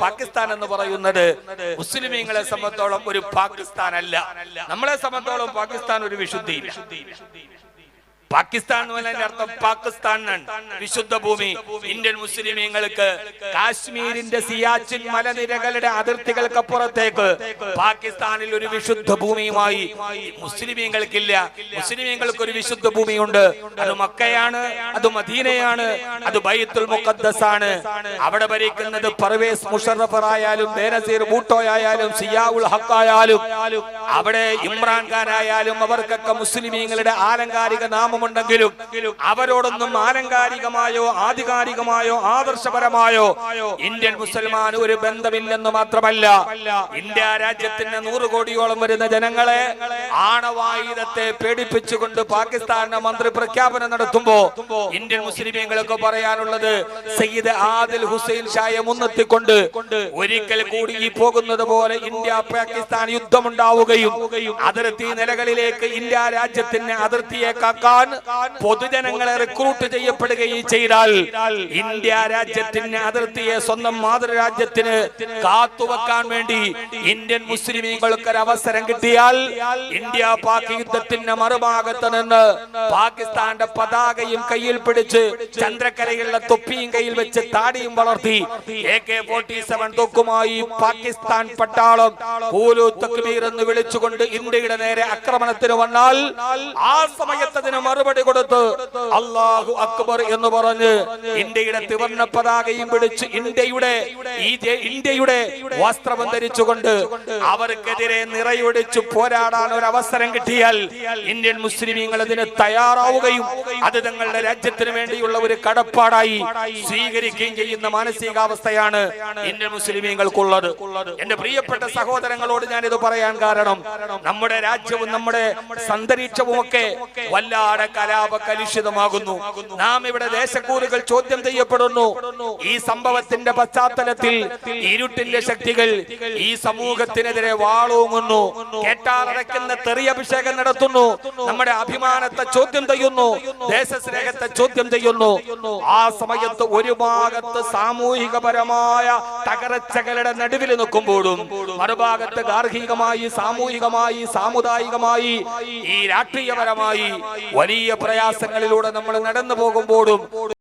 പാകിസ്ഥാൻ എന്ന് പറയുന്നത് മുസ്ലിമീങ്ങളെ സംബന്ധിച്ചോളം ഒരു പാകിസ്ഥാൻ അല്ല. നമ്മളെ സംബന്ധിച്ചോളം പാകിസ്ഥാൻ ഒരു വിശുദ്ധിയില്ല. പാകിസ്ഥാൻ എന്ന് പറഞ്ഞതിന്റെ അർത്ഥം പാകിസ്ഥാൻ വിശുദ്ധ ഭൂമി. ഇന്ത്യൻ മുസ്ലിമീങ്ങൾക്ക് കാശ്മീരിന്റെ സിയാച്ചിൻ മലനിരകളുടെ അതിർത്തികൾക്കപ്പുറത്തേക്ക് പാകിസ്ഥാനിൽ ഒരു വിശുദ്ധ ഭൂമിയുമായി മുസ്ലിമീങ്ങൾക്കില്ല. മുസ്ലിമീങ്ങൾക്ക് ഒരു വിശുദ്ധ ഭൂമിയുണ്ട്. അത് മക്കയാണ്, അത് മദീനയാണ്, അത് ബൈത്തുൽ മുഖദ്ദസ് ആണ്. അവിടെ ഭരിക്കുന്നത് പർവേസ് മുഷറഫ് ആയാലും ബേനസീർ ഭൂട്ടോ ആയാലും സിയാഉൽ ഹഖ് ആയാലും അവിടെ ഇമ്രാൻ ഖാൻ ആയാലും അവർക്കൊക്കെ മുസ്ലിമീങ്ങളുടെ ആലങ്കാരിക നാമം ുണ്ടെങ്കിലും അവരോടൊന്നും ആലങ്കാരികമായോ ആധികാരികമായോ ആദർശപരമായോ ഇന്ത്യൻ മുസൽമാൻ ഒരു ബന്ധമില്ലെന്ന് മാത്രമല്ല, ഇന്ത്യ രാജ്യത്തിന് 100 കോടിയോളം വരുന്ന ജനങ്ങളെ ആണവായുധത്തെ പേടിപ്പിച്ചുകൊണ്ട് പാകിസ്ഥാന്റെ മന്ത്രി പ്രഖ്യാപനം നടത്തുമ്പോ ഇന്ത്യൻ മുസ്ലിമീങ്ങൾക്ക് പറയാനുള്ളത് സയ്യിദ് ആദിൽ ഹുസൈൻ ഷായെ മുൻനിർത്തിക്കൊണ്ട് ഒരിക്കൽ കൂടി ഈ പോകുന്നത് പോലെ ഇന്ത്യ പാകിസ്ഥാൻ യുദ്ധമുണ്ടാവുകയും അതിർത്തി നിലകളിലേക്ക് ഇന്ത്യ രാജ്യത്തിന് അതിർത്തിയെ കാക്കാൻ പൊതുജനങ്ങളെ റിക്രൂട്ട് ചെയ്യപ്പെടുകയും ചെയ്താൽ ഇന്ത്യ രാജ്യത്തിന് അതിർത്തിയെ സ്വന്തം മാതൃരാജ്യത്തിന് കാത്തുവെക്കാൻ വേണ്ടി ഇന്ത്യൻ മുസ്ലിമീങ്ങൾക്ക് ഒരു അവസരം കിട്ടിയാൽ ഇന്ത്യ പാക് യുദ്ധത്തിന്റെ മറുഭാഗത്ത് നിന്ന് പാകിസ്ഥാന്റെ പതാകയും കയ്യിൽ പിടിച്ച് ചന്ദ്രക്കരയിലുള്ള തൊപ്പിയും കയ്യിൽ വെച്ച് താടിയും വളർത്തി AK-47 തോക്കുമായി പാകിസ്ഥാൻ പട്ടാളം കൂലു തക്ബീർ എന്ന് വിളിച്ചുകൊണ്ട് ഇന്ത്യയുടെ നേരെ ആക്രമണത്തിന് വന്നാൽ ആ സമയത്തതിന് മറുപടി കൊടുത്ത് അല്ലാഹു അക്ബർ എന്ന് പറഞ്ഞ് ഇന്ത്യയുടെ ത്രിവർണ്ണ പതാകയും പിടിച്ച് ഇന്ത്യയുടെ വസ്ത്രം ധരിച്ചുകൊണ്ട് അവർക്കെതിരെ നിറയൊടിച്ചു പോരാടാൻ ഒരു അവസരം കിട്ടിയാൽ ഇന്ത്യൻ മുസ്ലിമീങ്ങൾ അതിന് തയ്യാറാവുകയും അത് തങ്ങളുടെ രാജ്യത്തിന് വേണ്ടിയുള്ള ഒരു കടപ്പാടായി സ്വീകരിക്കുകയും ചെയ്യുന്ന മാനസികാവസ്ഥയാണ് ഇന്ത്യൻ മുസ്ലിമീങ്ങൾക്കുള്ളത്. എന്റെ പ്രിയപ്പെട്ട സഹോദരങ്ങളോട് ഞാനിത് പറയാൻ കാരണം നമ്മുടെ രാജ്യവും നമ്മുടെ അന്തരീക്ഷവും ഒക്കെ വല്ലാതെ കലുഷിതമാകുന്നു. നാം ഇവിടെ ദേശക്കൂറുകൾ ചോദ്യം ചെയ്യപ്പെടുന്നു. ഈ സംഭവത്തിന്റെ പശ്ചാത്തലത്തിൽ ഇരുട്ടിന്റെ ശക്തികൾ ഈ സമൂഹത്തിനെതിരെ വാളോങ്ങുന്നു, കേട്ടാറടക്കുന്ന തെറിയഭിഷേകം നടത്തുന്നു, നമ്മുടെ അഭിമാനത്തെ ചോദ്യം ചെയ്യുന്നു, ദേശസ്നേഹത്തെ ചോദ്യം ചെയ്യുന്നു. ആ സമയത്ത് ഒരു ഭാഗത്ത് സാമൂഹികപരമായ തകർച്ചകളുടെ നടുവിൽ നിൽക്കുമ്പോഴും മറുഭാഗത്ത് ഗാർഹികമായി സാമൂഹികമായി സാമുദായികമായി ഈ രാഷ്ട്രീയപരമായി വലിയ പ്രയാസങ്ങളിലൂടെ നമ്മൾ നടന്നു പോകുമ്പോഴും